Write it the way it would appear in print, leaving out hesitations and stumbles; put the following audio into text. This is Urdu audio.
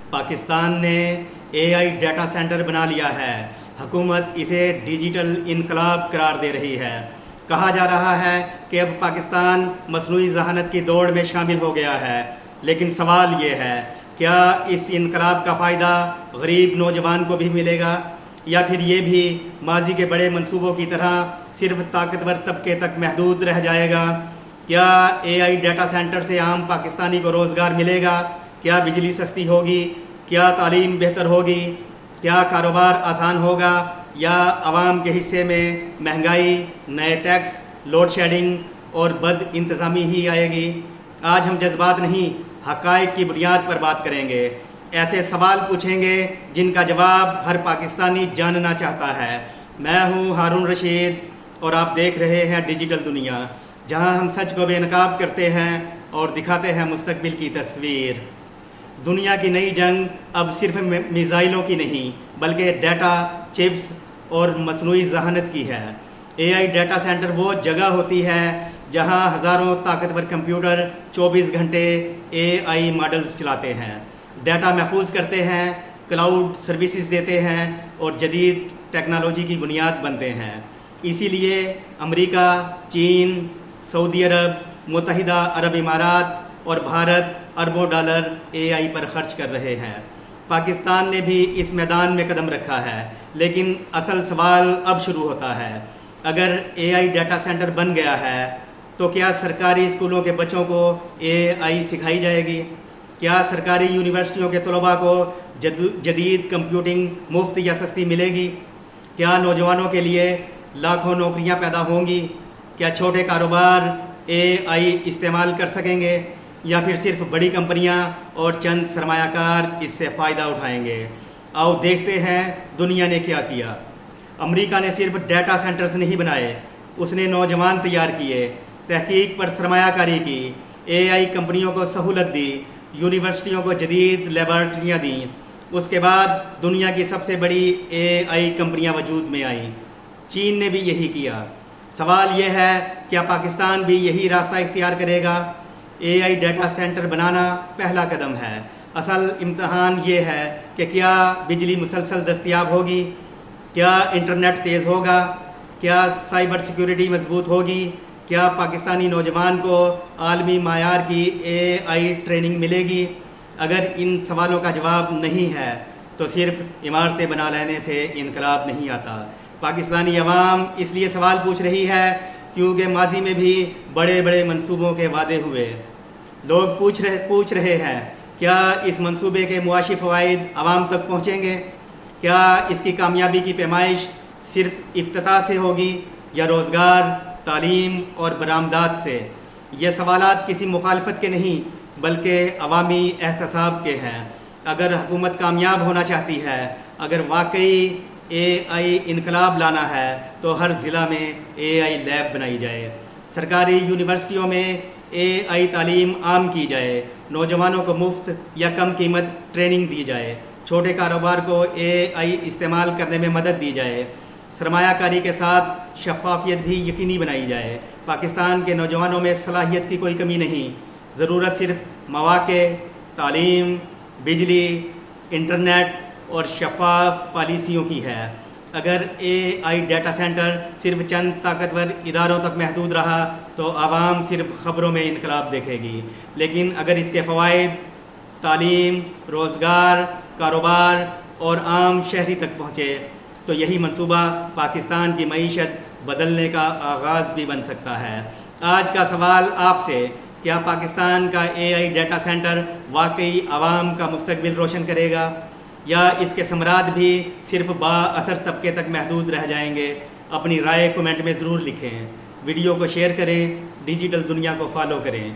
پاکستان نے AI ڈیٹا سینٹر بنا لیا ہے۔ حکومت اسے ڈیجیٹل انقلاب قرار دے رہی ہے۔ کہا جا رہا ہے کہ اب پاکستان مصنوعی ذہانت کی دوڑ میں شامل ہو گیا ہے، لیکن سوال یہ ہے کیا اس انقلاب کا فائدہ غریب نوجوان کو بھی ملے گا، یا پھر یہ بھی ماضی کے بڑے منصوبوں کی طرح صرف طاقتور طبقے تک محدود رہ جائے گا؟ کیا AI ڈیٹا سینٹر سے عام پاکستانی کو روزگار ملے گا؟ کیا بجلی سستی ہوگی؟ کیا تعلیم بہتر ہوگی؟ کیا کاروبار آسان ہوگا، یا عوام کے حصے میں مہنگائی، نئے ٹیکس، لوڈ شیڈنگ اور بد انتظامی ہی آئے گی؟ آج ہم جذبات نہیں، حقائق کی بنیاد پر بات کریں گے، ایسے سوال پوچھیں گے جن کا جواب ہر پاکستانی جاننا چاہتا ہے۔ میں ہوں ہارون رشید اور آپ دیکھ رہے ہیں ڈیجیٹل دنیا، جہاں ہم سچ کو بے نقاب کرتے ہیں اور دکھاتے ہیں مستقبل کی تصویر۔ دنیا کی نئی جنگ اب صرف میزائلوں کی نہیں بلکہ ڈیٹا، چپس اور مصنوعی ذہانت کی ہے۔ AI ڈیٹا سینٹر وہ جگہ ہوتی ہے جہاں ہزاروں طاقتور کمپیوٹر 24 گھنٹے AI ماڈلز چلاتے ہیں، ڈیٹا محفوظ کرتے ہیں، کلاؤڈ سروسز دیتے ہیں اور جدید ٹیکنالوجی کی بنیاد بنتے ہیں۔ اسی لیے امریکہ، چین، سعودی عرب، متحدہ عرب امارات اور بھارت اربوں ڈالر AI پر خرچ کر رہے ہیں۔ پاکستان نے بھی اس میدان میں قدم رکھا ہے، لیکن اصل سوال اب شروع ہوتا ہے۔ اگر AI ڈیٹا سینٹر بن گیا ہے تو کیا سرکاری اسکولوں کے بچوں کو AI سکھائی جائے گی؟ کیا سرکاری یونیورسٹیوں کے طلباء کو جدید کمپیوٹنگ مفت یا سستی ملے گی؟ کیا نوجوانوں کے لیے لاکھوں نوکریاں پیدا ہوں گی؟ کیا چھوٹے کاروبار AI استعمال کر سکیں گے، یا پھر صرف بڑی کمپنیاں اور چند سرمایہ کار اس سے فائدہ اٹھائیں گے؟ آؤ دیکھتے ہیں دنیا نے کیا کیا۔ امریکہ نے صرف ڈیٹا سینٹرز نہیں بنائے، اس نے نوجوان تیار کیے، تحقیق پر سرمایہ کاری کی، AI کمپنیوں کو سہولت دی، یونیورسٹیوں کو جدید لیبارٹریاں دیں۔ اس کے بعد دنیا کی سب سے بڑی AI کمپنیاں وجود میں آئیں۔ چین نے بھی یہی کیا۔ سوال یہ ہے کیا پاکستان بھی یہی راستہ اختیار کرے گا؟ AI ڈیٹا سینٹر بنانا پہلا قدم ہے، اصل امتحان یہ ہے کہ کیا بجلی مسلسل دستیاب ہوگی؟ کیا انٹرنیٹ تیز ہوگا؟ کیا سائبر سیکیورٹی مضبوط ہوگی؟ کیا پاکستانی نوجوان کو عالمی معیار کی AI ٹریننگ ملے گی؟ اگر ان سوالوں کا جواب نہیں ہے تو صرف عمارتیں بنا لینے سے انقلاب نہیں آتا۔ پاکستانی عوام اس لیے سوال پوچھ رہی ہے کیونکہ ماضی میں بھی بڑے بڑے منصوبوں کے وعدے ہوئے۔ لوگ پوچھ رہے ہیں کیا اس منصوبے کے معاشی فوائد عوام تک پہنچیں گے؟ کیا اس کی کامیابی کی پیمائش صرف افتتاح سے ہوگی یا روزگار، تعلیم اور برآمدات سے؟ یہ سوالات کسی مخالفت کے نہیں بلکہ عوامی احتساب کے ہیں۔ اگر حکومت کامیاب ہونا چاہتی ہے، اگر واقعی AI انقلاب لانا ہے تو ہر ضلع میں AI لیب بنائی جائے، سرکاری یونیورسٹیوں میں AI تعلیم عام کی جائے، نوجوانوں کو مفت یا کم قیمت ٹریننگ دی جائے، چھوٹے کاروبار کو AI استعمال کرنے میں مدد دی جائے، سرمایہ کاری کے ساتھ شفافیت بھی یقینی بنائی جائے۔ پاکستان کے نوجوانوں میں صلاحیت کی کوئی کمی نہیں، ضرورت صرف مواقع، تعلیم، بجلی، انٹرنیٹ اور شفاف پالیسیوں کی ہے۔ اگر AI ڈیٹا سینٹر صرف چند طاقتور اداروں تک محدود رہا تو عوام صرف خبروں میں انقلاب دیکھے گی، لیکن اگر اس کے فوائد تعلیم، روزگار، کاروبار اور عام شہری تک پہنچے تو یہی منصوبہ پاکستان کی معیشت بدلنے کا آغاز بھی بن سکتا ہے۔ آج کا سوال آپ سے، کیا پاکستان کا AI ڈیٹا سینٹر واقعی عوام کا مستقبل روشن کرے گا، یا اس کے ثمرات بھی صرف با اثر طبقے تک محدود رہ جائیں گے؟ اپنی رائے کمنٹ میں ضرور لکھیں، ویڈیو کو شیئر کریں، ڈیجیٹل دنیا کو فالو کریں۔